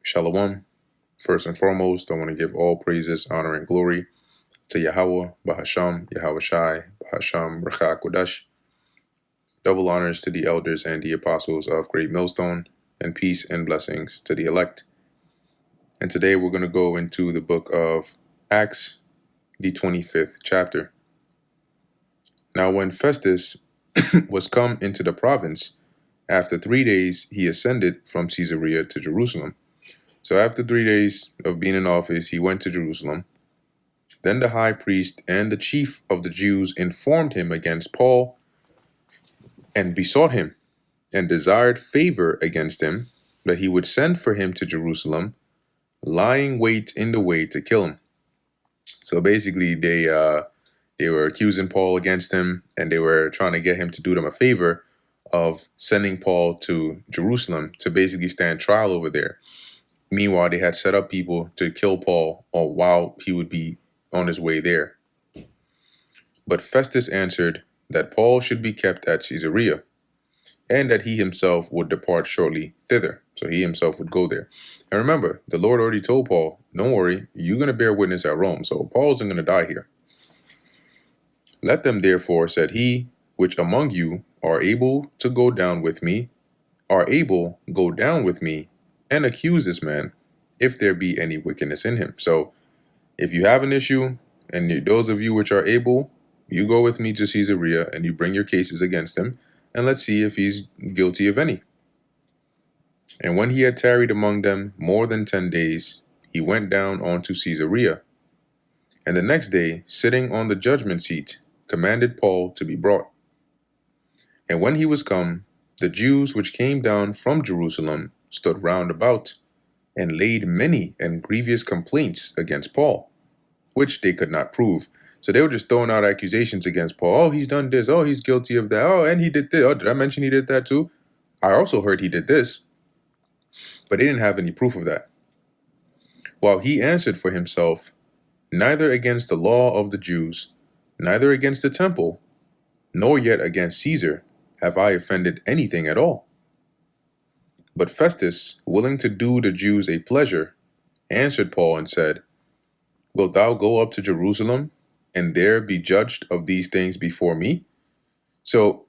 Shalom. First and foremost, I want to give all praises, honor, and glory to Yahweh, Bahasham, Yahweh Shai, Bahasham, Racha Kodash. Double honors to the elders and the apostles of Great Millstone, and peace and blessings to the elect. And today we're going to go into the book of Acts, the 25th chapter. Now, when Festus was come into the province, after 3 days he ascended from Caesarea to Jerusalem. So after 3 days of being in office, he went to Jerusalem. Then the high priest and the chief of the Jews informed him against Paul and besought him and desired favor against him that he would send for him to Jerusalem, lying wait in the way to kill him. So basically, they were accusing Paul against him, and they were trying to get him to do them a favor of sending Paul to Jerusalem to basically stand trial over there. Meanwhile, they had set up people to kill Paul while he would be on his way there. But Festus answered that Paul should be kept at Caesarea, and that he himself would depart shortly thither. So he himself would go there. And remember, the Lord already told Paul, don't worry, you're going to bear witness at Rome. So Paul isn't going to die here. Let them therefore, said he, which among you are able to go down with me, go down with me, and accuse this man, if there be any wickedness in him. So if you have an issue, and those of you which are able, you go with me to Caesarea, and you bring your cases against him, and let's see if he's guilty of any. And when he had tarried among them more than 10 days, he went down unto Caesarea. And the next day, sitting on the judgment seat, commanded Paul to be brought. And when he was come, the Jews which came down from Jerusalem stood round about, and laid many and grievous complaints against Paul, which they could not prove. So they were just throwing out accusations against Paul. Oh, he's done this. Oh, he's guilty of that. Oh, and he did this. Oh, did I mention he did that too? I also heard he did this. But they didn't have any proof of that. While he answered for himself, neither against the law of the Jews, neither against the temple, nor yet against Caesar, have I offended anything at all. But Festus, willing to do the Jews a pleasure, answered Paul and said, wilt thou go up to Jerusalem, and there be judged of these things before me? So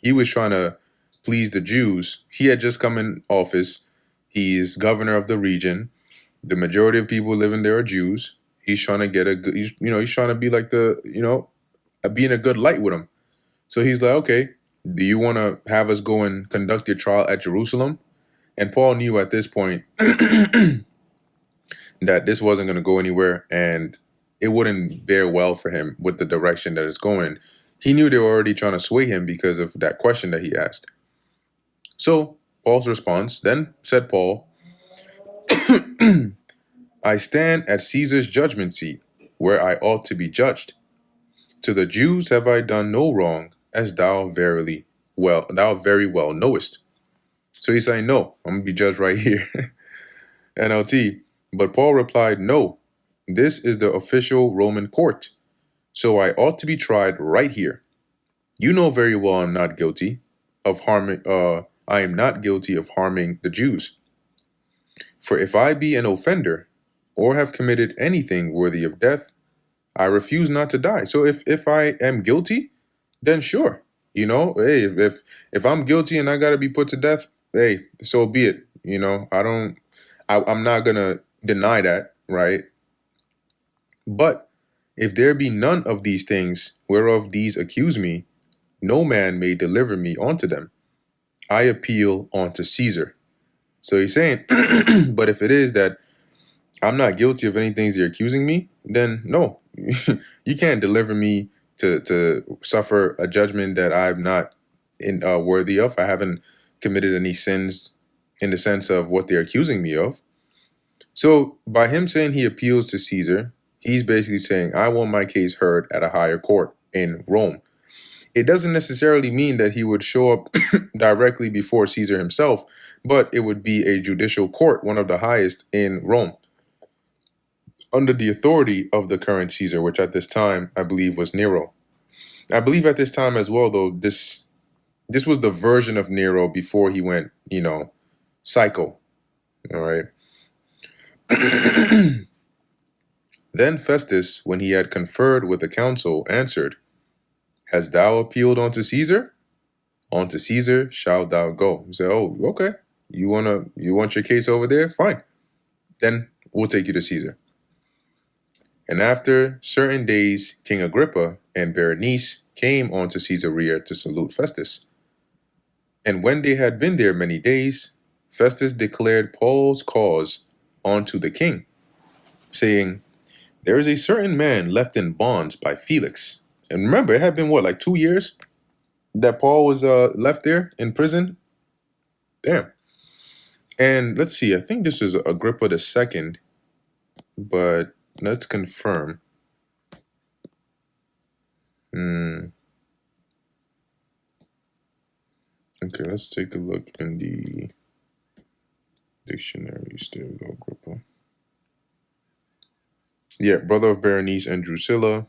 he was trying to please the Jews. He had just come in office. He is governor of the region. The majority of people living there are Jews. He's trying to get a good, he's trying to be like be in a good light with them. So he's like, okay, do you want to have us go and conduct your trial at Jerusalem? And Paul knew at this point that this wasn't going to go anywhere, and it wouldn't bear well for him with the direction that it's going. He knew they were already trying to sway him because of that question that he asked. So Paul's response, then said Paul, I stand at Caesar's judgment seat, where I ought to be judged. To the Jews have I done no wrong, as thou very well knowest. So he's saying, no, I'm going to be judged right here. NLT. But Paul replied, no, this is the official Roman court, so I ought to be tried right here. You know very well I'm not guilty of harming, I am not guilty of harming the Jews. For if I be an offender, or have committed anything worthy of death, I refuse not to die. So if I am guilty, then sure, hey, if I'm guilty and I gotta be put to death, hey, so be it. I'm not gonna deny that, right? But if there be none of these things whereof these accuse me, no man may deliver me unto them. I appeal unto Caesar. So he's saying, but if it is that I'm not guilty of any things they're accusing me, then no, you can't deliver me to suffer a judgment that I'm not worthy of. I haven't committed any sins in the sense of what they're accusing me of. So by him saying he appeals to Caesar, he's basically saying, I want my case heard at a higher court in Rome. It doesn't necessarily mean that he would show up directly before Caesar himself, but it would be a judicial court, one of the highest in Rome, under the authority of the current Caesar, which at this time, I believe, was Nero. I believe at this time as well, though, this was the version of Nero before he went, psycho. All right. Then Festus, when he had conferred with the council, answered, Hast thou appealed unto Caesar? Unto Caesar shalt thou go. He said, Oh, okay. You want your case over there? Fine. Then we'll take you to Caesar. And after certain days, King Agrippa and Berenice came unto Caesarea to salute Festus. And when they had been there many days, Festus declared Paul's cause unto the king, saying, There is a certain man left in bonds by Felix. And remember, it had been what, like 2 years that Paul was left there in prison? Damn. And let's see, I think this was Agrippa the second, but let's confirm. Okay, let's take a look in the dictionaries. There we go, Agrippa. Yeah, brother of Berenice and Drusilla.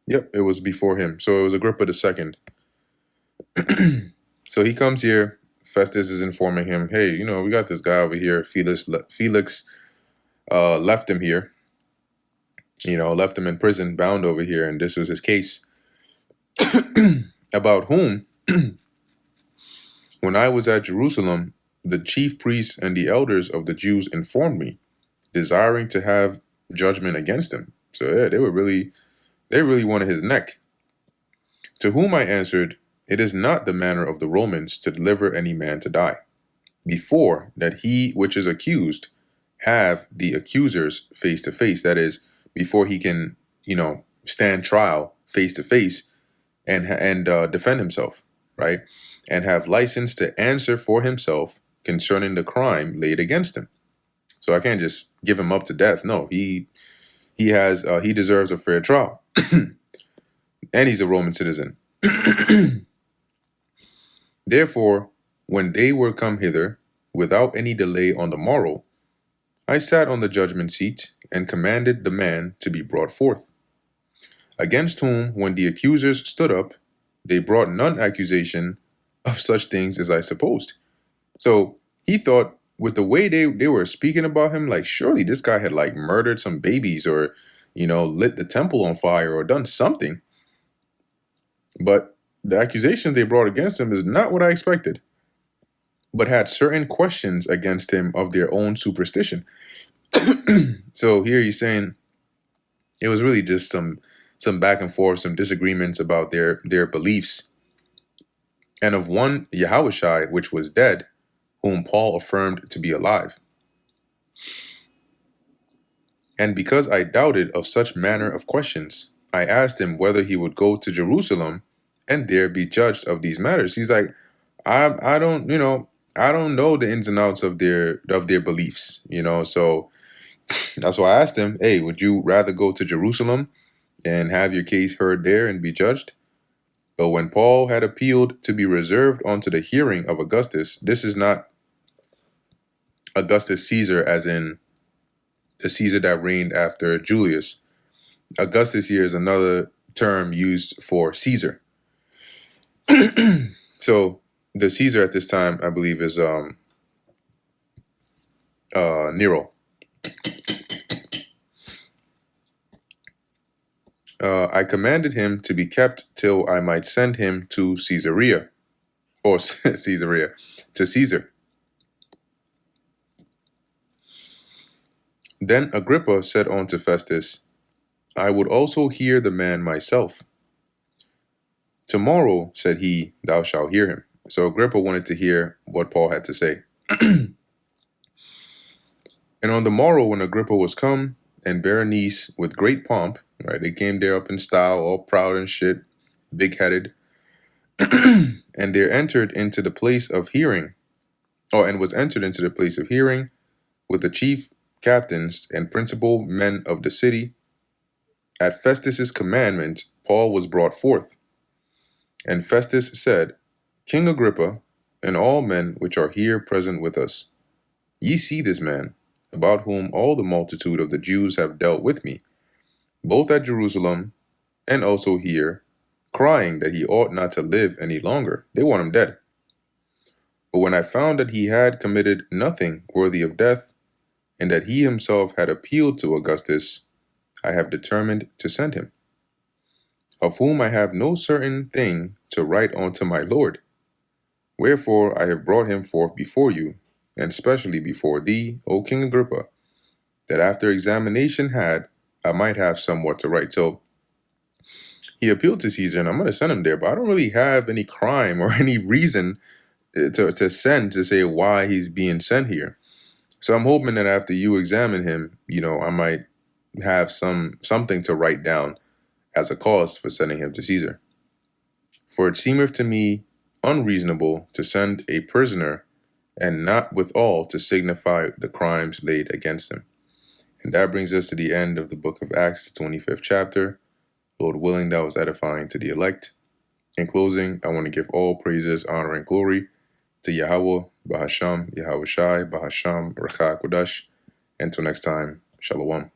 Yep, it was before him. So it was Agrippa the second. So he comes here. Festus is informing him, hey, we got this guy over here, Felix left him here, left him in prison, bound over here, and this was his case. About whom, when I was at Jerusalem, the chief priests and the elders of the Jews informed me, desiring to have judgment against him. So yeah, they really wanted his neck. To whom I answered, It is not the manner of the Romans to deliver any man to die, before that he which is accused have the accusers face to face. That is, before he can, stand trial face to face and defend himself, right? And have license to answer for himself concerning the crime laid against him. So I can't just give him up to death. No, he deserves a fair trial, and he's a Roman citizen. Therefore, when they were come hither, without any delay on the morrow, I sat on the judgment seat and commanded the man to be brought forth. Against whom, when the accusers stood up, they brought none accusation of such things as I supposed. So he thought, with the way they were speaking about him, like surely this guy had like murdered some babies or, lit the temple on fire or done something. But the accusations they brought against him is not what I expected, but had certain questions against him of their own superstition. So here he's saying it was really just some back and forth, some disagreements about their beliefs. And of one Yahushai, which was dead, whom Paul affirmed to be alive. And because I doubted of such manner of questions, I asked him whether he would go to Jerusalem and there be judged of these matters. He's like, I don't know the ins and outs of their beliefs, so that's why I asked him, hey, would you rather go to Jerusalem and have your case heard there and be judged? But when Paul had appealed to be reserved unto the hearing of Augustus, this is not Augustus Caesar as in the Caesar that reigned after Julius. Augustus here is another term used for Caesar. So the Caesar at this time, I believe, is Nero. I commanded him to be kept till I might send him to Caesarea, or Caesarea, to Caesar. Then Agrippa said unto Festus, I would also hear the man myself. Tomorrow, said he, thou shalt hear him. So Agrippa wanted to hear what Paul had to say. And on the morrow, when Agrippa was come, and Berenice with great pomp, right, they came there up in style, all proud and shit, big-headed, and there entered into the place of hearing, and was entered into the place of hearing with the chief captains and principal men of the city. At Festus's commandment, Paul was brought forth. And Festus said, King Agrippa, and all men which are here present with us, ye see this man, about whom all the multitude of the Jews have dealt with me, both at Jerusalem and also here, crying that he ought not to live any longer. They want him dead. But when I found that he had committed nothing worthy of death, and that he himself had appealed to Augustus, I have determined to send him, of whom I have no certain thing to write unto my Lord. Wherefore I have brought him forth before you, and specially before thee, O King Agrippa, that after examination had, I might have somewhat to write. So he appealed to Caesar, and I'm going to send him there, but I don't really have any crime or any reason to send to say why he's being sent here. So I'm hoping that after you examine him, I might have something to write down as a cause for sending him to Caesar. For it seemeth to me unreasonable to send a prisoner and not withal to signify the crimes laid against him. And that brings us to the end of the book of Acts, the 25th chapter. Lord willing, that was edifying to the elect. In closing, I want to give all praises, honor, and glory to Yahweh, Bahasham, Yahweh Shai, Bahasham, Rakha Kodash. Until next time, Shalom.